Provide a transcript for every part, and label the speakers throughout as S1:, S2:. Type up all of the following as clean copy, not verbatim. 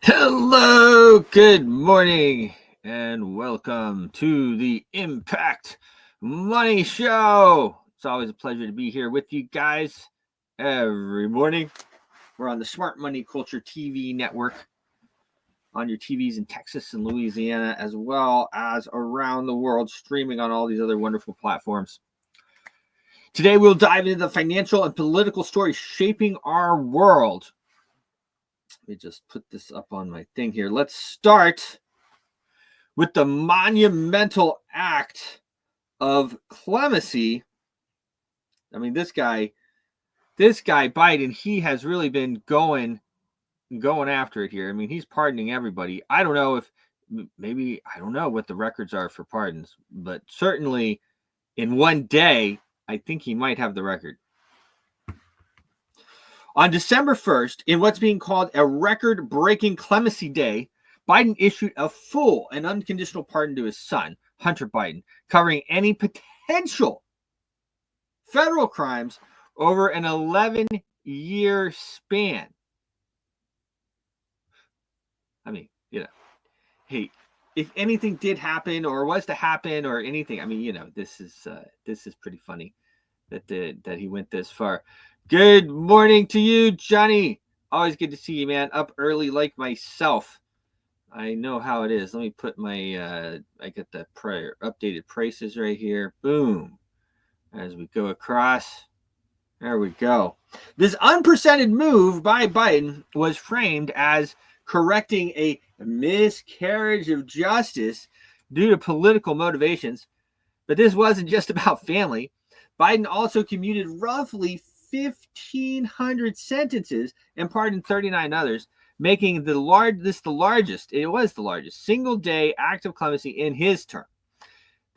S1: Hello, good morning, and welcome to the Impact Money Show. It's always a pleasure to be here with you guys every morning. We're on the Smart Money Culture TV network on your TVs in Texas and Louisiana, as well as around the world, streaming on all these other wonderful platforms. Today, we'll dive into the financial and political stories shaping our world. Let me just put this up on my thing here. Let's start with the monumental act of clemency. I mean, this guy Biden, he has really been going after it here. I mean, he's pardoning everybody. I don't know what the records are for pardons, but certainly in one day, I think he might have the record. On December 1st, in what's being called a record-breaking clemency day, Biden issued a full and unconditional pardon to his son, Hunter Biden, covering any potential federal crimes over an 11-year span. I mean, hey, if anything did happen or was to happen or anything, I mean, this is pretty funny that he went this far. Good morning to you, Johnny. Always good to see you, man. Up early like myself. I know how it is. Let me put my, I got the updated prices right here. Boom. As we go across. There we go. This unprecedented move by Biden was framed as correcting a miscarriage of justice due to political motivations. But this wasn't just about family. Biden also commuted roughly 1,500 sentences and pardoned 39 others, making the largest single day act of clemency in his term.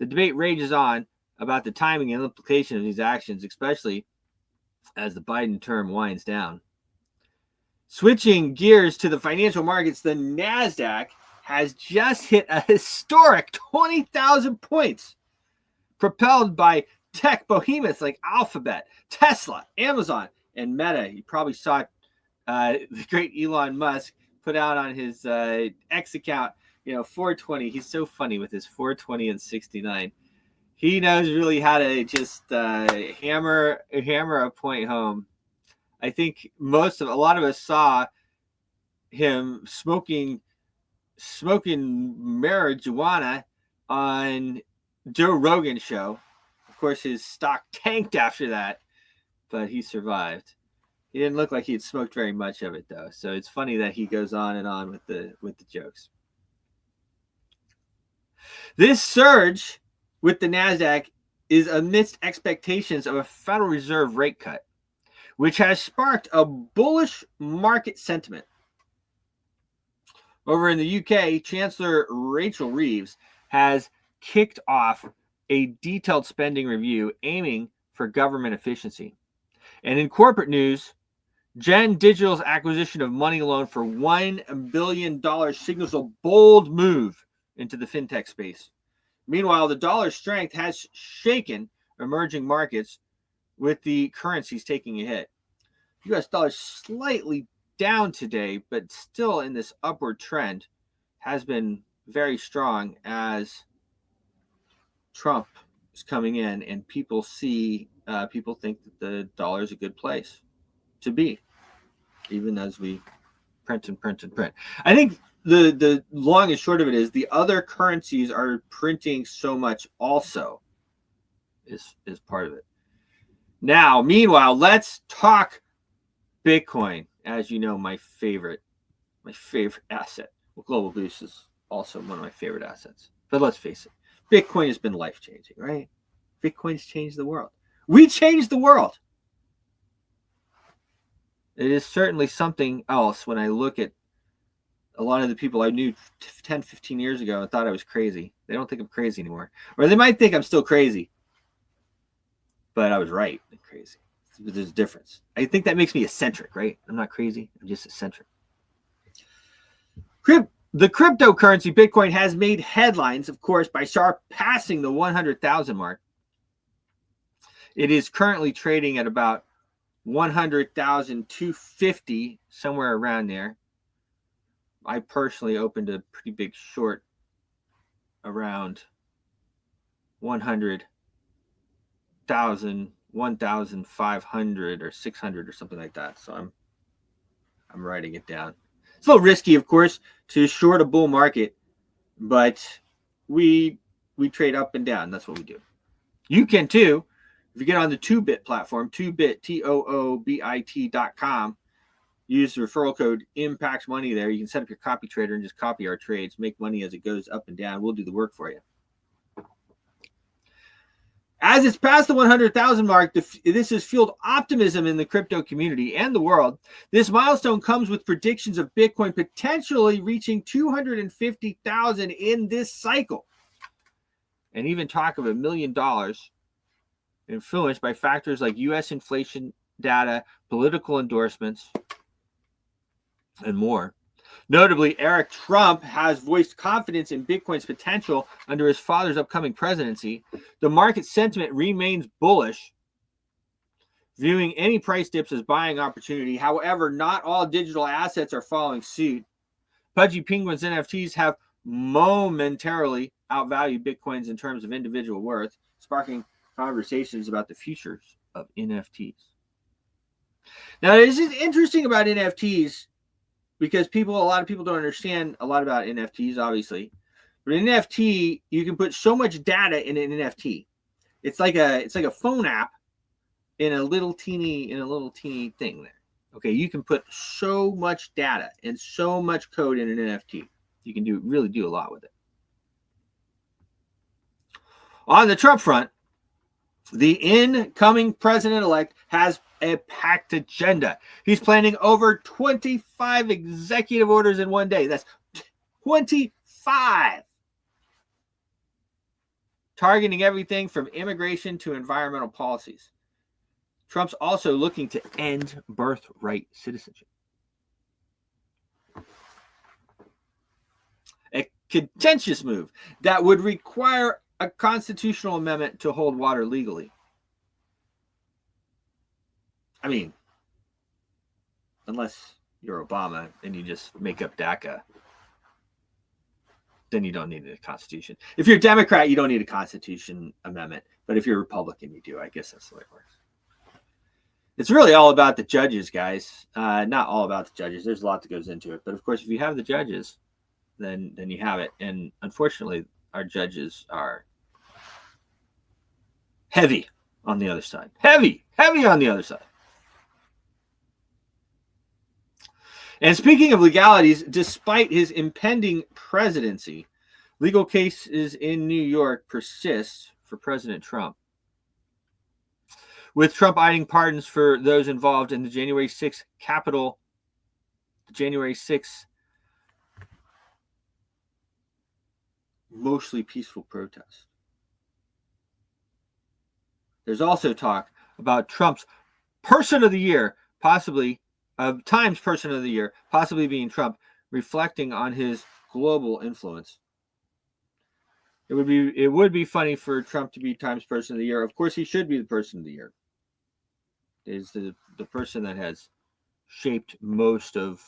S1: The debate rages on about the timing and implication of these actions, especially as the Biden term winds down. Switching gears to the financial markets, the NASDAQ has just hit a historic 20,000 points, propelled by tech behemoths like Alphabet, Tesla, Amazon, and Meta. You probably saw the great Elon Musk put out on his X account, 420. He's so funny with his 420 and 69. He knows really how to just hammer a point home. I think a lot of us saw him smoking marijuana on Joe Rogan's show. Of course, his stock tanked after that, but he survived. He didn't look like he had smoked very much of it, though. So it's funny that he goes on and on with the jokes. This surge with the NASDAQ is amidst expectations of a Federal Reserve rate cut, which has sparked a bullish market sentiment. Over in the UK, Chancellor Rachel Reeves has kicked off a detailed spending review aiming for government efficiency. And in corporate news, Gen Digital's acquisition of money loan for $1 billion signals a bold move into the fintech space. Meanwhile, the dollar's strength has shaken emerging markets, with the currencies taking a hit. U.S. dollar slightly down today, but still in this upward trend, has been very strong as Trump is coming in, and people think that the dollar is a good place to be, even as we print and print and print. I think the long and short of it is the other currencies are printing so much also is part of it. Now, meanwhile, let's talk Bitcoin. As you know, my favorite asset. Well, Global Goose is also one of my favorite assets. But let's face it, Bitcoin has been life-changing, right? Bitcoin's changed the world. We changed the world. It is certainly something else when I look at a lot of the people I knew 10, 15 years ago and thought I was crazy. They don't think I'm crazy anymore. Or they might think I'm still crazy. But I was right. I'm crazy. There's a difference. I think that makes me eccentric, right? I'm not crazy. I'm just eccentric. The cryptocurrency Bitcoin has made headlines, of course, by surpassing the 100,000 mark. It is currently trading at about 100,250, somewhere around there, I personally opened a pretty big short around 100,000, 1,500 or 600 or something like that. So I'm writing it down. It's a little risky, of course, to short a bull market, but we trade up and down. That's what we do. You can too. If you get on the 2bit platform, 2bit, TOOBIT.com, use the referral code Impacts Money there. You can set up your copy trader and just copy our trades, make money as it goes up and down. We'll do the work for you. As it's past the 100,000 mark, this has fueled optimism in the crypto community and the world. This milestone comes with predictions of Bitcoin potentially reaching 250,000 in this cycle. And even talk of $1 million, influenced by factors like U.S. inflation data, political endorsements, and more. Notably, Eric Trump has voiced confidence in Bitcoin's potential under his father's upcoming presidency. The market sentiment remains bullish, viewing any price dips as buying opportunity. However, not all digital assets are following suit. Pudgy Penguins NFTs have momentarily outvalued Bitcoins in terms of individual worth, sparking conversations about the futures of NFTs. Now, this is interesting about NFTs because a lot of people don't understand a lot about NFTs, obviously. But an NFT, you can put so much data in an NFT. It's like a phone app in a little teeny thing there. Okay, you can put so much data and so much code in an NFT. You can really do a lot with it. On the Trump front, the incoming president-elect has a packed agenda. He's planning over 25 executive orders in one day. That's 25. Targeting everything from immigration to environmental policies. Trump's also looking to end birthright citizenship. A contentious move that would require a constitutional amendment to hold water legally. I mean, unless you're Obama and you just make up DACA, then you don't need a constitution. If you're a Democrat, you don't need a constitution amendment. But if you're a Republican, you do. I guess that's the way it works. It's really all about the judges, guys. Not all about the judges. There's a lot that goes into it. But of course, if you have the judges, then you have it. And unfortunately, our judges are heavy on the other side. Heavy on the other side. And speaking of legalities, despite his impending presidency, legal cases in New York persist for President Trump. With Trump eyeing pardons for those involved in the January 6th mostly peaceful protest. There's also talk about Trump's Person of the Year, possibly Times Person of the Year, possibly being Trump, reflecting on his global influence. It would be funny for Trump to be Times Person of the Year. Of course, he should be the Person of the Year. Is the person that has shaped most of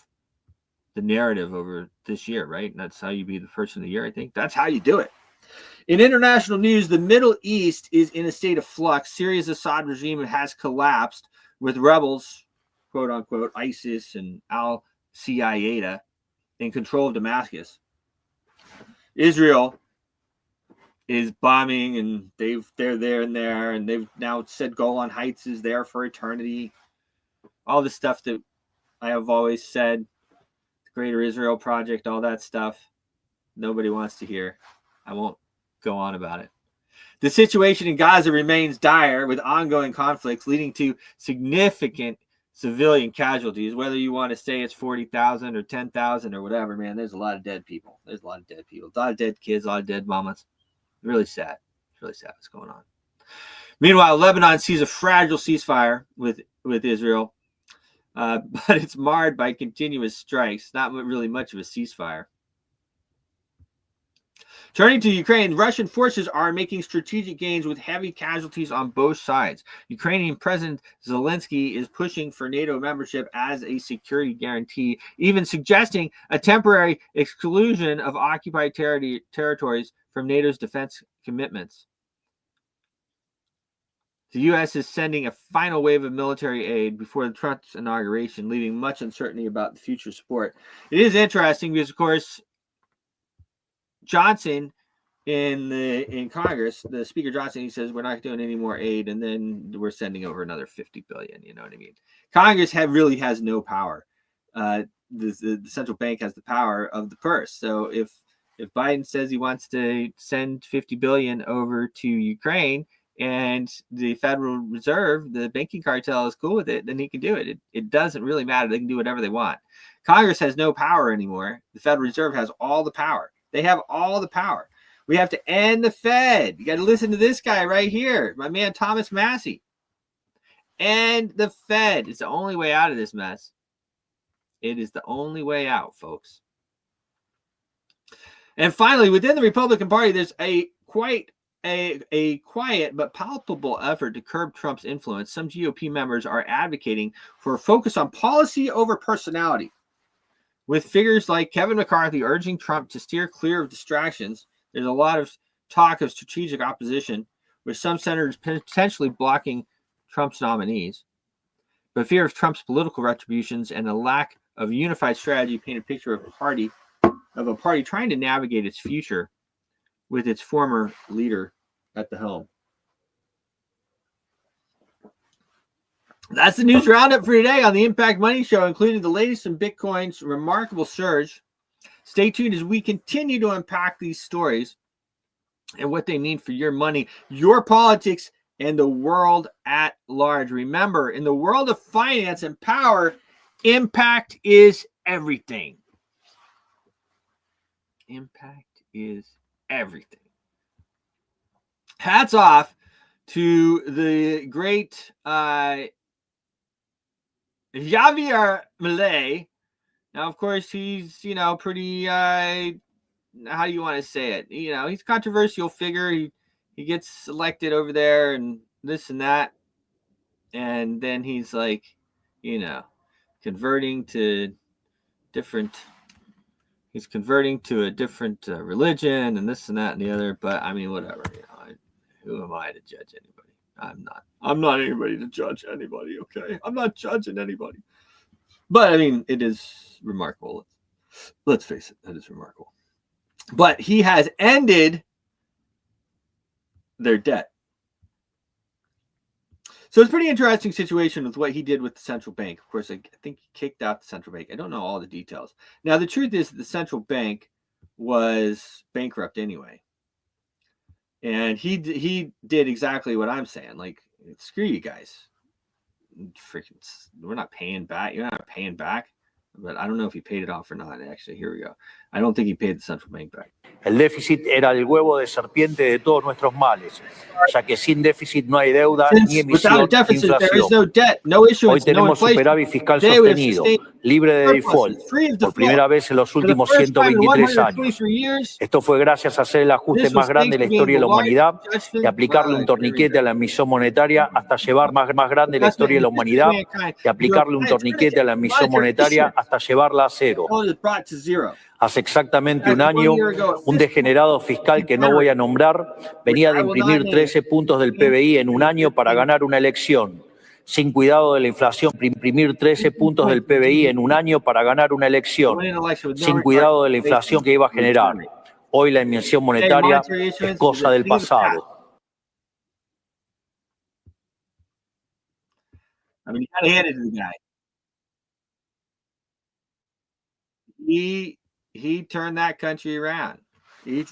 S1: the narrative over this year, right? And that's how you be the Person of the Year, I think. That's how you do it. In international news, the Middle East is in a state of flux. Syria's Assad regime has collapsed, with rebels, quote unquote, ISIS and al-Qaeda, in control of Damascus. Israel is bombing, and they're there, and they've now said Golan Heights is there for eternity. All the stuff that I have always said, the Greater Israel Project, all that stuff, nobody wants to hear. I won't go on about it. The situation in Gaza remains dire, with ongoing conflicts leading to significant civilian casualties. Whether you want to say it's 40,000 or 10,000 or whatever, man, there's a lot of dead people. There's a lot of dead people, a lot of dead kids, a lot of dead mamas. Really sad. It's really sad what's going on. Meanwhile, Lebanon sees a fragile ceasefire with Israel, but it's marred by continuous strikes. Not really much of a ceasefire. Turning to Ukraine, Russian forces are making strategic gains with heavy casualties on both sides. Ukrainian President Zelensky is pushing for NATO membership as a security guarantee, even suggesting a temporary exclusion of occupied territories from NATO's defense commitments. The U.S. is sending a final wave of military aid before Trump's inauguration, leaving much uncertainty about the future support. It is interesting because, of course, Johnson in Congress, the Speaker Johnson, he says we're not doing any more aid, and then we're sending over another $50 billion. You know what I mean? Congress really has no power. The central bank has the power of the purse. So if Biden says he wants to send $50 billion over to Ukraine, and the Federal Reserve, the banking cartel, is cool with it, then he can do it. It doesn't really matter. They can do whatever they want. Congress has no power anymore. The Federal Reserve has all the power. They have all the power. We have to end the Fed. You got to listen to this guy right here, my man Thomas Massey. End the Fed. It's the only way out of this mess. It is the only way out, folks. And finally, within the Republican Party, there's a quiet but palpable effort to curb Trump's influence. Some GOP members are advocating for a focus on policy over personality, with figures like Kevin McCarthy urging Trump to steer clear of distractions. There's a lot of talk of strategic opposition, with some senators potentially blocking Trump's nominees. But fear of Trump's political retributions and a lack of a unified strategy paint a picture of a party trying to navigate its future with its former leader at the helm. That's the news roundup for today on the Impact Money Show, including the latest in Bitcoin's remarkable surge. Stay tuned as we continue to unpack these stories and what they mean for your money, your politics, and the world at large. Remember, in the world of finance and power, impact is everything. Impact is everything. Hats off to the great Javier Milei. Now, of course, he's, pretty, how do you want to say it? He's a controversial figure. He gets elected over there and this and that. And then he's like, converting to a different religion and this and that and the other. But I mean, whatever, who am I to judge anybody? I'm not anybody to judge anybody. Okay. I'm not judging anybody. But I mean, it is remarkable. Let's face it, that is remarkable. But he has ended their debt. So it's a pretty interesting situation with what he did with the central bank. Of course, I think he kicked out the central bank. I don't know all the details. Now, the truth is that the central bank was bankrupt anyway. And he did exactly what I'm saying. Like, screw you guys. Freaking, we're not paying back. You're not paying back. But I don't know if he paid it off or not. Actually, here we go. I don't think he paid the central bank back.
S2: El déficit era el huevo de serpiente de todos nuestros males, ya que sin déficit no hay deuda ni emisión ni inflación. Hoy tenemos superávit fiscal sostenido, libre de default, por primera vez en los últimos 123 años. Esto fue gracias a hacer el ajuste más grande de la historia de la humanidad y aplicarle un torniquete a la emisión monetaria hasta llevar más grande la historia de la humanidad y aplicarle un torniquete a la emisión monetaria hasta llevarla a cero. Hace exactamente un año, un degenerado fiscal que no voy a nombrar venía de imprimir 13 puntos del PBI en un año para ganar una elección. Sin cuidado de la inflación, imprimir 13 puntos del PBI en un año para ganar una elección. Sin cuidado de la inflación que iba a generar. Hoy la emisión monetaria es cosa del pasado.
S1: I mean, you gotta hand it to the guy. He turned that country around. He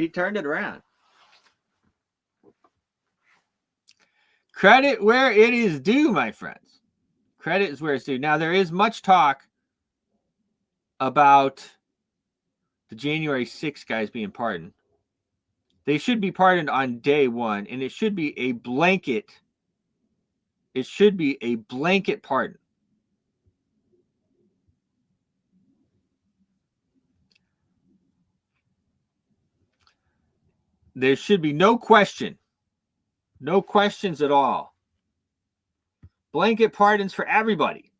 S1: turned it around. Credit where it is due, my friends. Credit is where it's due. Now, there is much talk about the January 6th guys being pardoned. They should be pardoned on day one, and it should be a blanket. It should be a blanket pardon. There should be no question. No questions at all. Blanket pardons for everybody.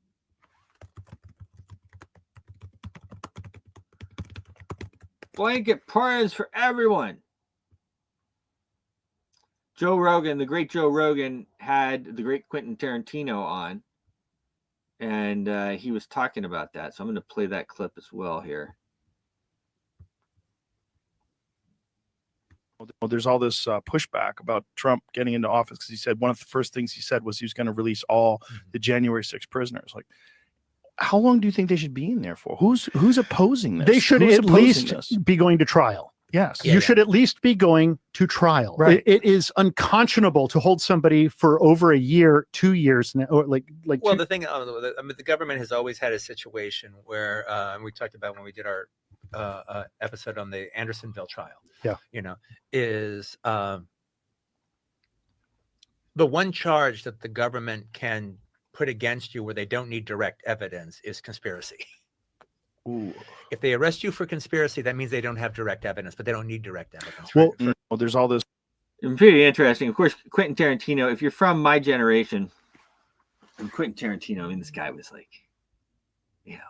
S1: Blanket pardons for everyone. Joe Rogan, the great Joe Rogan, had the great Quentin Tarantino on, and he was talking about that. So I'm going to play that clip as well here.
S3: Well, there's all this pushback about Trump getting into office because he said one of the first things he said was he was going to release all the January 6 prisoners. Like, how long do you think they should be in there for? Who's opposing this?
S4: They should at least be going to trial.
S3: Yes.
S4: You should at least be going to trial.
S3: Right.
S4: It is unconscionable to hold somebody for over a year, 2 years now, or like.
S5: Well, the thing, I mean, the government has always had a situation where, and we talked about when we did our episode on the Andersonville trial.
S4: Yeah.
S5: You know, is the one charge that the government can put against you where they don't need direct evidence is conspiracy.
S3: Ooh.
S5: If they arrest you for conspiracy, that means they don't have direct evidence, but they don't need direct evidence.
S4: Well,
S5: right?
S3: Well, there's all this.
S1: Pretty interesting. Of course, Quentin Tarantino, if you're from my generation, and Quentin Tarantino, I mean, this guy was like, you know,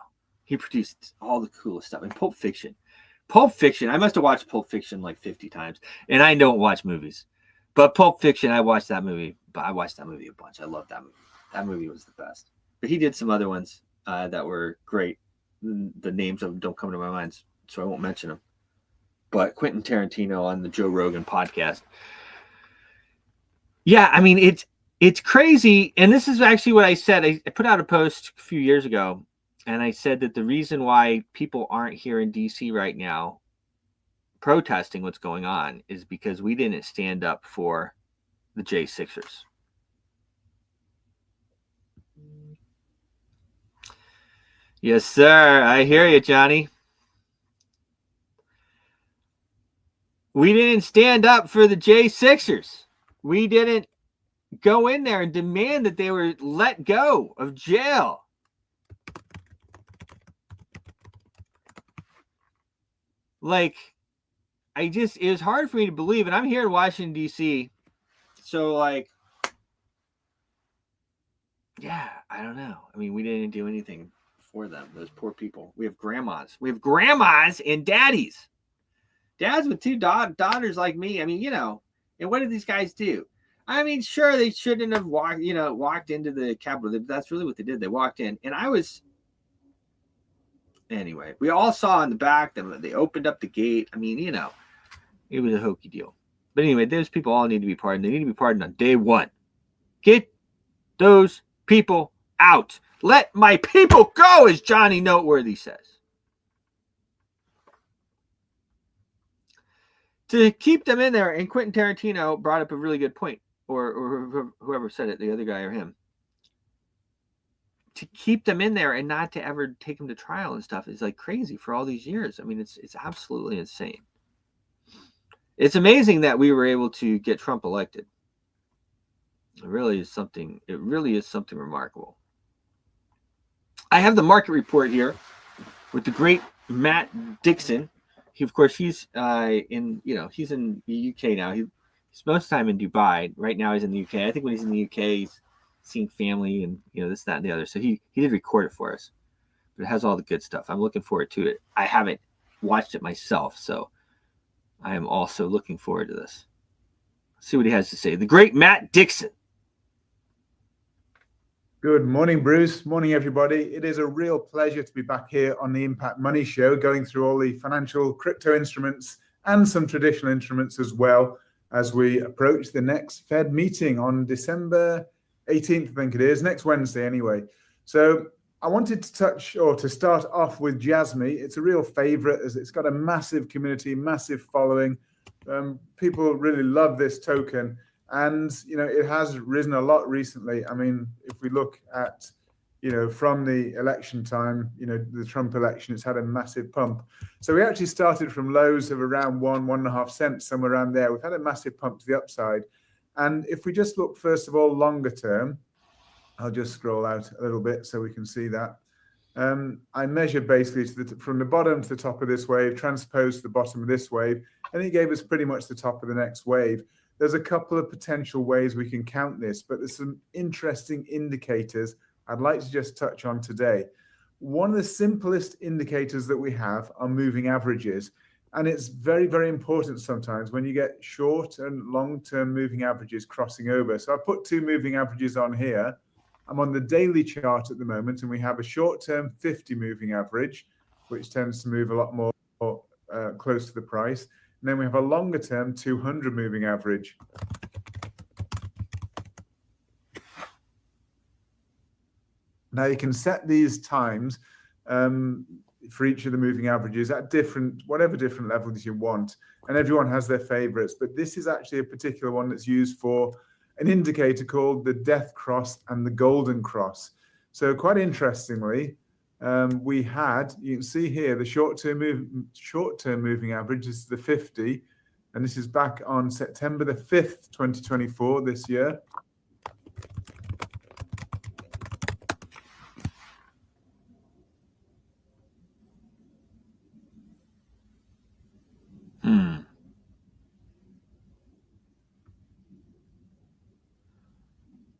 S1: he produced all the coolest stuff. And Pulp Fiction, I must have watched Pulp Fiction like 50 times. And I don't watch movies. But Pulp Fiction, I watched that movie. But I watched that movie a bunch. I love that movie. That movie was the best. But he did some other ones that were great. The names of them don't come to my mind, so I won't mention them. But Quentin Tarantino on the Joe Rogan podcast. Yeah, I mean, it's crazy. And this is actually what I said. I put out a post a few years ago, and I said that the reason why people aren't here in D.C. right now protesting what's going on is because we didn't stand up for the J6ers. Yes, sir. I hear you, Johnny. We didn't stand up for the J6ers. We didn't go in there and demand that they were let go of jail. Like, it was hard for me to believe, and I'm here in Washington, D.C., so, like, yeah, I don't know. I mean, we didn't do anything for them, those poor people. We have grandmas and daddies with two daughters like me. I mean, you know, and what did these guys do? I mean, sure, they shouldn't have walked into the Capitol. That's really what they did. They walked in, and anyway, we all saw in the back that they opened up the gate. I mean, you know, it was a hokey deal. But anyway, those people all need to be pardoned. They need to be pardoned on day one. Get those people out. Let my people go, as Johnny Noteworthy says. To keep them in there, and Quentin Tarantino brought up a really good point, or whoever said it, the other guy or him. To keep them in there and not to ever take them to trial and stuff is like crazy for all these years. I mean, it's absolutely insane. It's amazing that we were able to get Trump elected. It really is something remarkable. I have the market report here with the great Matt Dixon. He's in the UK now. He's most of the time in Dubai. Right now he's in the UK. I think when he's in the UK, he's seeing family and, you know, this, that, and the other. So he did record it for us. But it has all the good stuff. I'm looking forward to it. I haven't watched it myself, so I am also looking forward to this. Let's see what he has to say. The great Matt Dixon.
S6: Good morning, Bruce. Morning, everybody. It is a real pleasure to be back here on the Impact Money Show, going through all the financial crypto instruments and some traditional instruments as well as we approach the next Fed meeting on December 18th, I think it is, next Wednesday anyway. So I wanted to start off with Jasmy. It's a real favorite as it's got a massive community, massive following. People really love this token. And, you know, it has risen a lot recently. I mean, if we look at, you know, from the election time, you know, the Trump election, it's had a massive pump. So we actually started from lows of around 1.5 cents, somewhere around there. We've had a massive pump to the upside. And if we just look, first of all, longer term, I'll just scroll out a little bit so we can see that. I measured basically from the bottom to the top of this wave, transposed to the bottom of this wave, and it gave us pretty much the top of the next wave. There's a couple of potential ways we can count this, but there's some interesting indicators I'd like to just touch on today. One of the simplest indicators that we have are moving averages. And it's very, very important sometimes when you get short and long-term moving averages crossing over. So I put two moving averages on here. I'm on the daily chart at the moment, and we have a short-term 50 moving average, which tends to move a lot more close to the price. And then we have a longer-term 200 moving average. Now you can set these times for each of the moving averages at whatever different levels you want, and everyone has their favorites, but this is actually a particular one that's used for an indicator called the death cross and the golden cross. So quite interestingly, we had, you can see here, the short-term moving average is the 50, and this is back on September the 5th, 2024, this year.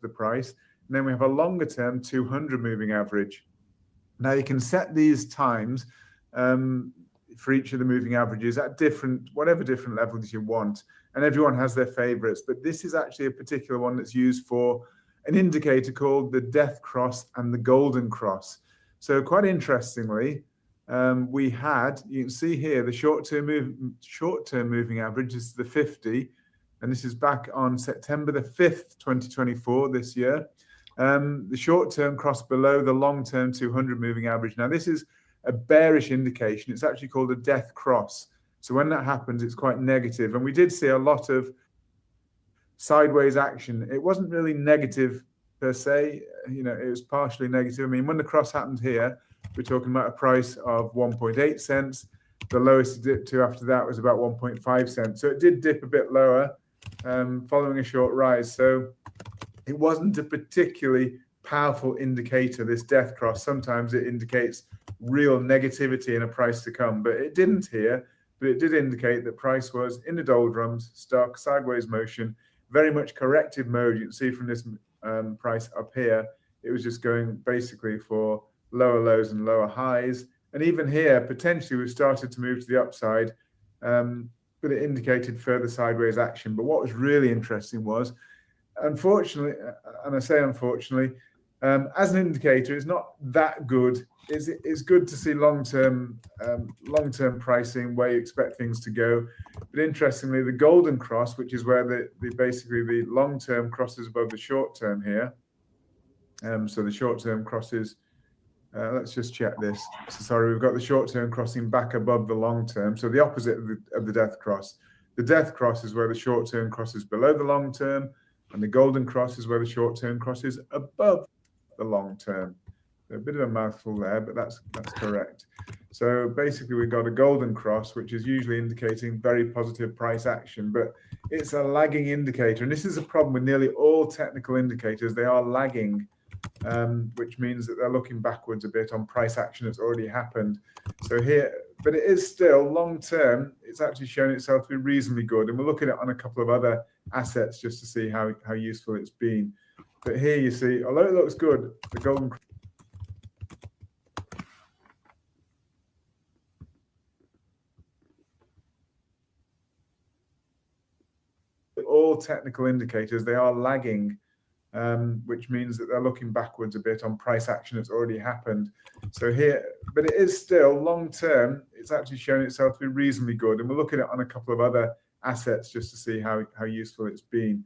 S6: The price, and then we have a longer term 200 moving average. Now you can set these times for each of the moving averages at whatever different levels you want, and everyone has their favorites, but this is actually a particular one that's used for an indicator called the death cross and the golden cross. So quite interestingly, we had, you can see here, the short-term moving average is the 50, and this is back on September the 5th, 2024, this year. The short-term crossed below the long-term 200 moving average. Now, this is a bearish indication. It's actually called a death cross. So when that happens, it's quite negative. And we did see a lot of sideways action. It wasn't really negative per se. You know, it was partially negative. I mean, when the cross happened here, we're talking about a price of 1.8 cents. The lowest it dipped to after that was about 1.5 cents. So it did dip a bit lower, following a short rise. So it wasn't a particularly powerful indicator, this death cross. Sometimes it indicates real negativity in a price to come, but it didn't here. But it did indicate that price was in the doldrums, stuck, sideways motion, very much corrective mode. You can see from this price up here, it was just going basically for lower lows and lower highs. And even here, potentially we've started to move to the upside, but it indicated further sideways action. But what was really interesting was, unfortunately, and I say unfortunately, as an indicator, it's not that good. It's good to see long-term pricing where you expect things to go. But interestingly, the golden cross, which is where basically the long-term crosses above the short-term here. So the short-term crosses. Let's just check this. So sorry, we've got the short-term crossing back above the long-term. So the opposite of the death cross. The death cross is where the short-term crosses below the long-term, and the golden cross is where the short-term crosses above the long-term. A bit of a mouthful there, but that's correct. So basically, we've got a golden cross, which is usually indicating very positive price action, but it's a lagging indicator. And this is a problem with nearly all technical indicators. They are lagging, which means that they're looking backwards a bit on price action that's already happened. So here, but it is still long-term. It's actually shown itself to be reasonably good. And we're looking at on a couple of other assets just to see how useful it's been. But here you see, although it looks good, the golden all technical indicators, they are lagging, which means that they're looking backwards a bit on price action that's already happened. So here, but it is still long-term. It's actually shown itself to be reasonably good. And we're looking at on a couple of other assets just to see how useful it's been.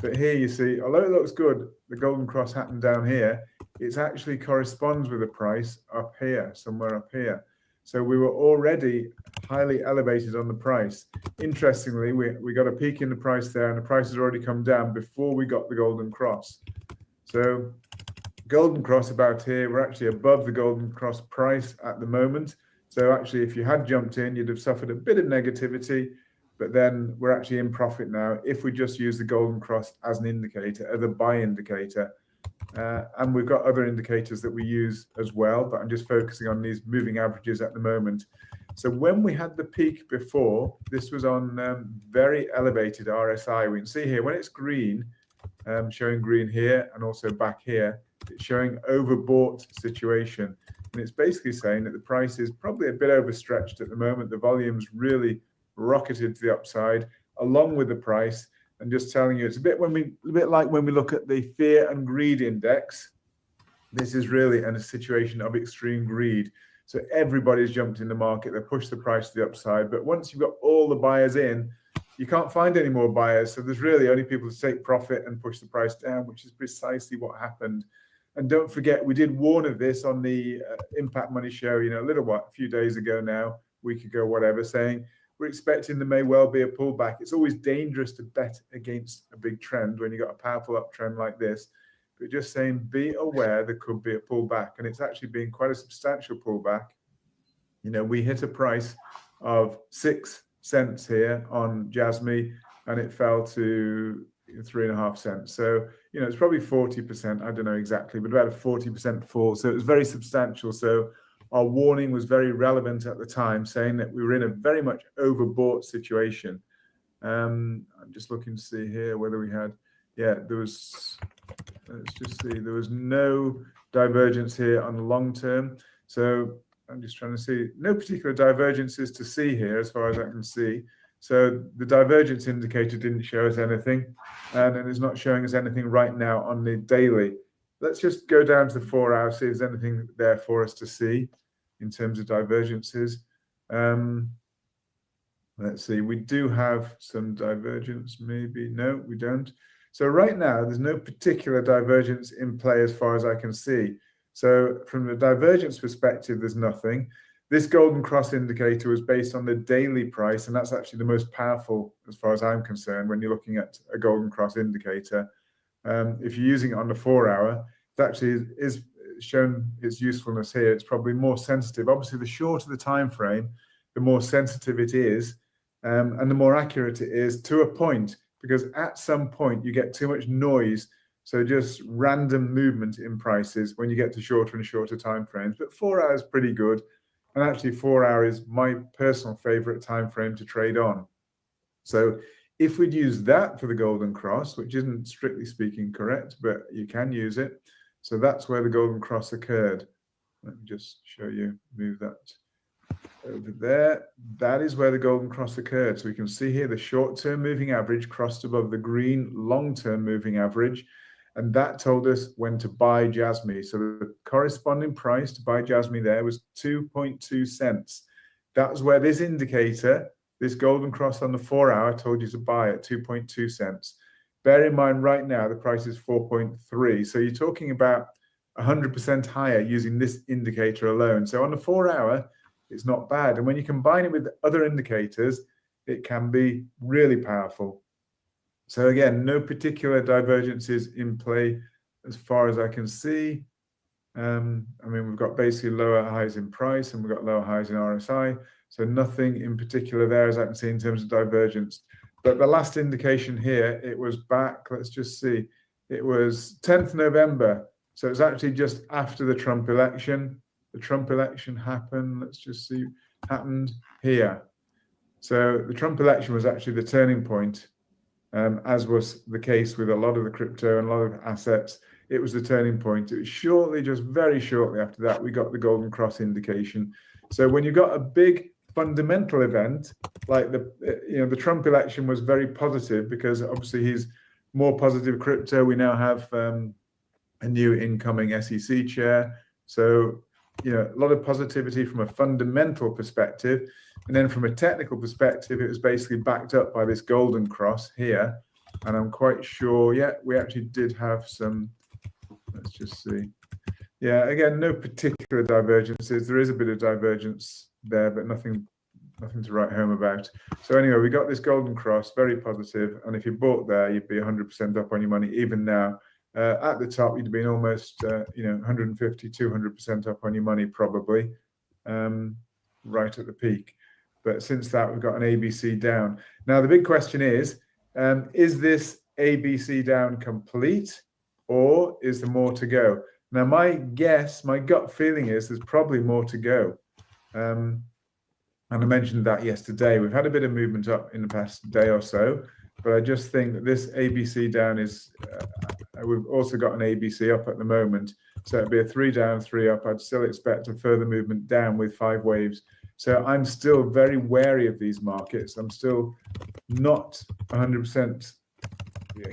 S6: But here you see, although it looks good, the golden cross happened down here. It actually corresponds with the price up here, somewhere up here. So we were already highly elevated on the price. Interestingly, we got a peak in the price there, and the price has already come down before we got the golden cross. So golden cross about here, we're actually above the golden cross price at the moment. So actually, if you had jumped in, you'd have suffered a bit of negativity, but then we're actually in profit now if we just use the golden cross as an indicator, as a buy indicator. And we've got other indicators that we use as well, but I'm just focusing on these moving averages at the moment. So when we had the peak before, this was on very elevated RSI. We can see here when it's green, showing green here and also back here, it's showing overbought situation. And it's basically saying that the price is probably a bit overstretched at the moment. The volume's really rocketed to the upside along with the price, and just telling you it's a bit like when we look at the fear and greed index. This is really in a situation of extreme greed. So everybody's jumped in the market, they push the price to the upside, but once you've got all the buyers in, you can't find any more buyers. So there's really only people to take profit and push the price down, which is precisely what happened. And don't forget, we did warn of this on the Impact Money Show, a few days ago now, week ago, whatever, saying we're expecting there may well be a pullback. It's always dangerous to bet against a big trend when you've got a powerful uptrend like this. But just saying, be aware there could be a pullback. And it's actually been quite a substantial pullback. We hit a price of 6 cents here on Jasmy, and it fell to 3.5 cents. So, it's probably 40%. I don't know exactly, but about a 40% fall. So it was very substantial. So our warning was very relevant at the time, saying that we were in a very much overbought situation. I'm just looking to see here whether we had, let's just see, there was no divergence here on the long term. So I'm just trying to see, no particular divergences to see here as far as I can see. So the divergence indicator didn't show us anything, and it's not showing us anything right now on the daily. Let's just go down to the 4 hours, see if there's anything there for us to see in terms of divergences. Let's see, we do have some divergence, maybe. No, we don't. So right now, there's no particular divergence in play as far as I can see. So from the divergence perspective, there's nothing. This golden cross indicator was based on the daily price, and that's actually the most powerful as far as I'm concerned when you're looking at a golden cross indicator. If you're using it on the 4 hour, it actually is shown its usefulness here. It's probably more sensitive. Obviously, the shorter the time frame, the more sensitive it is, and the more accurate it is to a point, because at some point you get too much noise. So just random movement in prices when you get to shorter and shorter time frames. But 4 hours is pretty good. And actually 4 hours is my personal favorite time frame to trade on. So if we'd use that for the golden cross, which isn't strictly speaking correct, but you can use it. So that's where the golden cross occurred. Let me just show you, move that over there. That is where the golden cross occurred. So we can see here the short-term moving average crossed above the green long-term moving average. And that told us when to buy Jasmy. So the corresponding price to buy Jasmy there was 2.2 cents. That was where this indicator, this golden cross on the 4 hour, told you to buy at 2.2 cents. Bear in mind right now, the price is 4.3. So you're talking about 100% higher using this indicator alone. So on the 4 hour, it's not bad. And when you combine it with other indicators, it can be really powerful. So again, no particular divergences in play as far as I can see. We've got basically lower highs in price and we've got lower highs in RSI. So nothing in particular there as I can see in terms of divergence. But the last indication here, it was back, let's just see. It was 10th November. So it's actually just after the Trump election. The Trump election happened, let's just see, happened here. So the Trump election was actually the turning point. As was the case with a lot of the crypto and a lot of assets, it was the turning point. It was shortly, just very shortly after that, we got the golden cross indication. So when you've got a big fundamental event like the Trump election was very positive because obviously he's more positive crypto. We now have a new incoming SEC chair. So, a lot of positivity from a fundamental perspective. And then from a technical perspective, it was basically backed up by this golden cross here. And I'm quite sure, we actually did have some, let's just see. Yeah, again, no particular divergences. There is a bit of divergence there, but nothing to write home about. So anyway, we got this golden cross, very positive. And if you bought there, you'd be 100% up on your money. Even now, at the top, you'd have been almost, 150, 200% up on your money, probably, right at the peak. But since that, we've got an ABC down. Now, the big question is this ABC down complete? or is there more to go? Now, my gut feeling is there's probably more to go. And I mentioned that yesterday. We've had a bit of movement up in the past day or so, but I just think that this ABC down is, we've also got an ABC up at the moment. So it'd be a 3 down, 3 up. I'd still expect a further movement down with 5 waves. So I'm still very wary of these markets. I'm still not 100%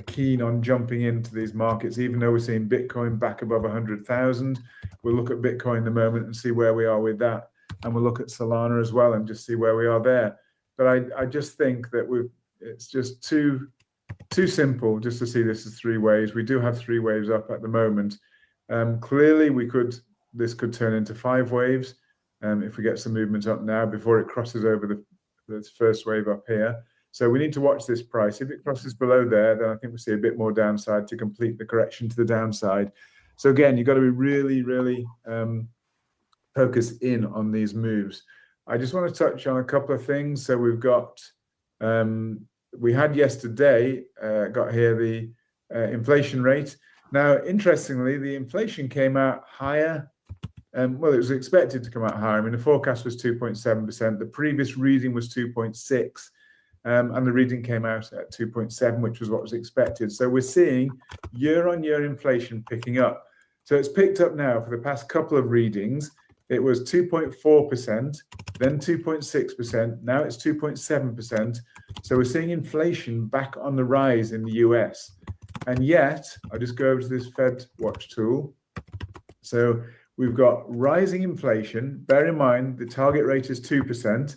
S6: keen on jumping into these markets, even though we're seeing Bitcoin back above 100,000. We'll look at Bitcoin in a moment and see where we are with that. And we'll look at Solana as well and just see where we are there. But I just think that it's just too simple just to see this as 3 waves. We do have 3 waves up at the moment. Clearly, this could turn into 5 waves if we get some movement up now before it crosses over the first wave up here. So we need to watch this price. If it crosses below there, then I think we'll see a bit more downside to complete the correction to the downside. So again, you've got to be really, really focused in on these moves. I just want to touch on a couple of things. So we've got, we had yesterday, got here the inflation rate. Now, interestingly, the inflation came out higher. Well, it was expected to come out higher. I mean, the forecast was 2.7%. The previous reading was 2.6%. And the reading came out at 2.7, which was what was expected. So we're seeing year-on-year inflation picking up. So it's picked up now for the past couple of readings. It was 2.4%, then 2.6%. Now it's 2.7%. So we're seeing inflation back on the rise in the US. And yet, I'll just go over to this Fed Watch tool. So we've got rising inflation. Bear in mind, the target rate is 2%.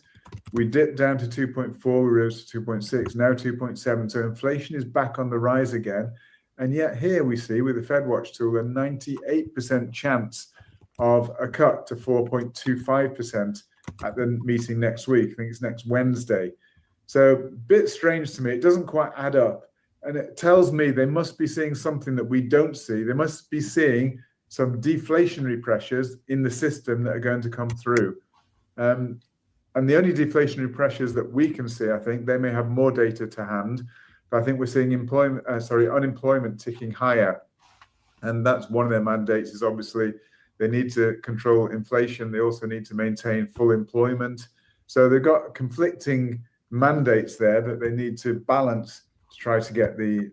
S6: We dipped down to 2.4, we rose to 2.6, now 2.7. So inflation is back on the rise again. And yet here we see with the Fed Watch tool a 98% chance of a cut to 4.25% at the meeting next week. I think it's next Wednesday. So a bit strange to me. It doesn't quite add up. And it tells me they must be seeing something that we don't see. They must be seeing some deflationary pressures in the system that are going to come through. And the only deflationary pressures that we can see, I think, they may have more data to hand, but I think we're seeing unemployment ticking higher. And that's one of their mandates is obviously they need to control inflation. They also need to maintain full employment. So they've got conflicting mandates there that they need to balance to try to get to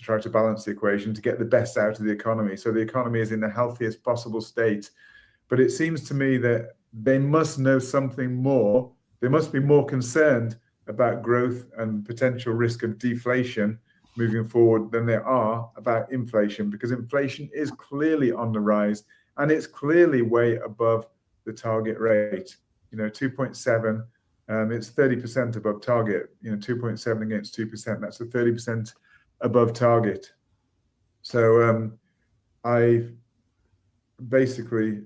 S6: try to balance the equation to get the best out of the economy. So the economy is in the healthiest possible state. But it seems to me that they must know something more. They must be more concerned about growth and potential risk of deflation moving forward than they are about inflation, because inflation is clearly on the rise and it's clearly way above the target rate. 2.7, it's 30% above target. 2.7 against 2%, that's a 30% above target. So I basically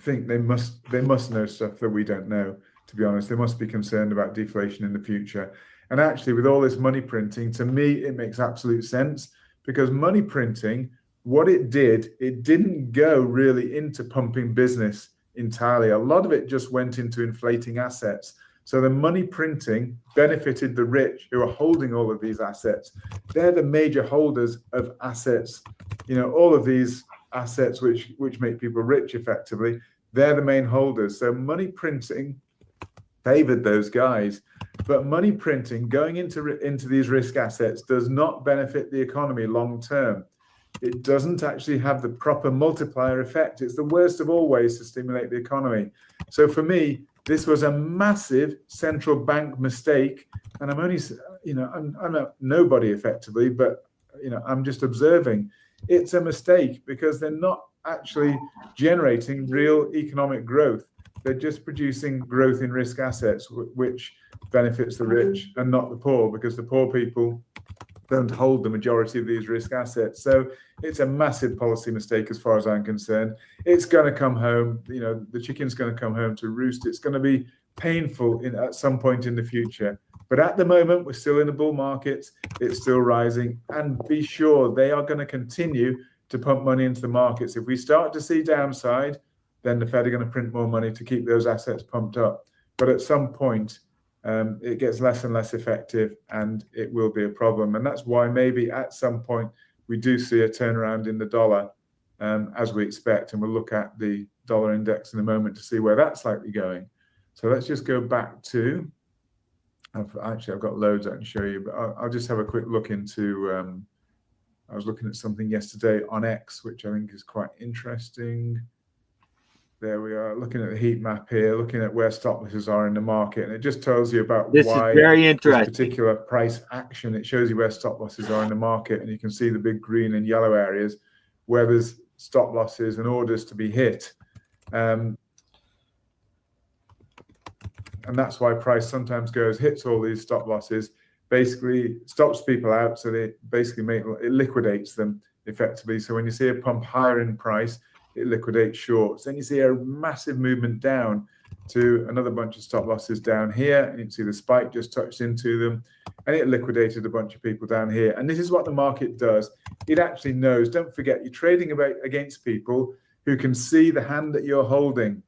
S6: think they must know stuff that we don't know, to be honest. They must be concerned about deflation in the future. And actually, with all this money printing, to me, it makes absolute sense, because money printing, what it did, it didn't go really into pumping business entirely. A lot of it just went into inflating assets. So the money printing benefited the rich who are holding all of these assets. They're the major holders of assets. All of these assets which make people rich effectively, they're the main holders. So money printing favored those guys. But money printing going into these risk assets does not benefit the economy long term. It doesn't actually have the proper multiplier effect. It's the worst of all ways to stimulate the economy. So for me, this was a massive central bank mistake. And I'm only, I'm a nobody effectively, but, I'm just observing. It's a mistake because they're not actually generating real economic growth. They're just producing growth in risk assets, which benefits the rich and not the poor, because the poor people don't hold the majority of these risk assets. So it's a massive policy mistake as far as I'm concerned. It's going to come home. The chicken's going to come home to roost. It's going to be painful at some point in the future. But at the moment, we're still in a bull market. It's still rising. And be sure they are going to continue to pump money into the markets. If we start to see downside, then the Fed are going to print more money to keep those assets pumped up. But at some point, it gets less and less effective, and it will be a problem. And that's why maybe at some point we do see a turnaround in the dollar as we expect, and we'll look at the dollar index in a moment to see where that's likely going. So let's just go back to, I've got loads I can show you, but I'll just have a quick look into, I was looking at something yesterday on X, which I think is quite interesting. There we are, looking at the heat map here, looking at where stop losses are in the market, and it just tells you about
S1: this
S6: why
S1: is very interesting.
S6: this particular price action. It shows you where stop losses are in the market, and you can see the big green and yellow areas where there's stop losses and orders to be hit. And that's why price sometimes hits all these stop losses, basically stops people out, so they basically it liquidates them effectively. So when you see a pump higher in price, it liquidates shorts. Then you see a massive movement down to another bunch of stop losses down here, and you can see the spike just touched into them, and it liquidated a bunch of people down here. And this is what the market does. It actually knows. Don't forget, you're trading against people who can see the hand that you're holding.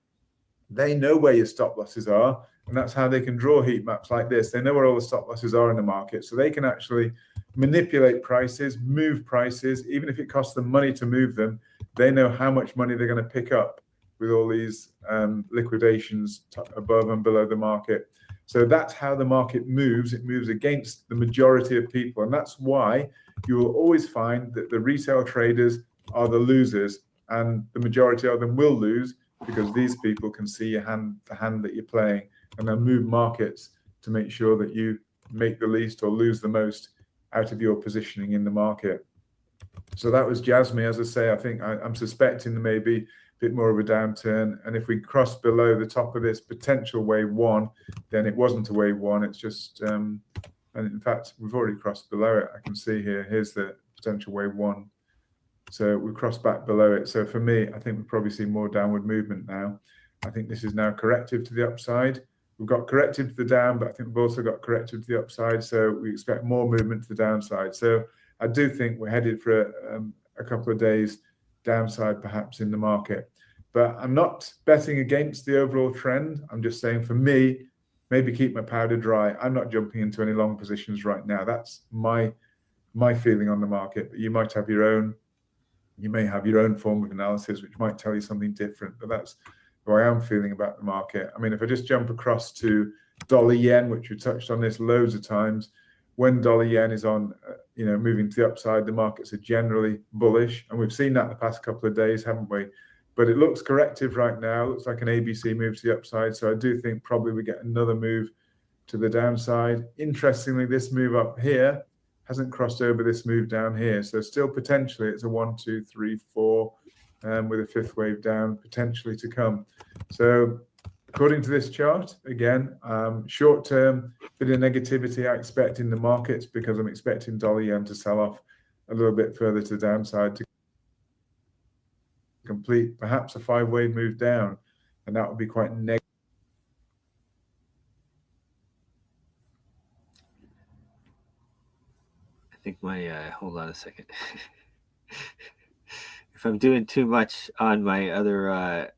S6: They know where your stop losses are, and that's how they can draw heat maps like this. They know where all the stop losses are in the market, so they can actually manipulate prices, move prices, even if it costs them money to move them. They know how much money they're going to pick up with all these liquidations above and below the market. So that's how the market moves. It moves against the majority of people, and that's why you will always find that the retail traders are the losers, and the majority of them will lose because these people can see the hand that you're playing, and they'll move markets to make sure that you make the least or lose the most out of your positioning in the market. So that was Jasmine. As I say, I think I'm suspecting there may be a bit more of a downturn, and if we cross below the top of this potential wave one, then it wasn't a wave one, it's just and in fact we've already crossed below it. I can see here's the potential wave one, so we crossed back below it. So for me, I think we'll probably see more downward movement now. I think this is now corrective to the upside. We've got corrective to the down, but I think we've also got corrective to the upside, so we expect more movement to the downside. So I do think we're headed for a couple of days downside perhaps in the market, but I'm not betting against the overall trend. I'm just saying, for me, maybe keep my powder dry. I'm not jumping into any long positions right now. That's my feeling on the market, but you might have your own. You may have your own form of analysis, which might tell you something different, but that's how I am feeling about the market. I mean, if I just jump across to dollar yen, which we touched on this loads of times, when dollar yen is on, moving to the upside, the markets are generally bullish, and we've seen that the past couple of days, haven't we? But it looks corrective right now. It looks like an ABC move to the upside, so I do think probably we get another move to the downside. Interestingly, this move up here hasn't crossed over this move down here, so still potentially it's a 1, 2, 3, 4, with a fifth wave down potentially to come. So according to this chart, again, short term, bit of negativity I expect in the markets because I'm expecting dollar yen to sell off a little bit further to the downside to complete perhaps a 5-wave move down, and that would be quite negative.
S1: I think hold on a second. If I'm doing too much on my other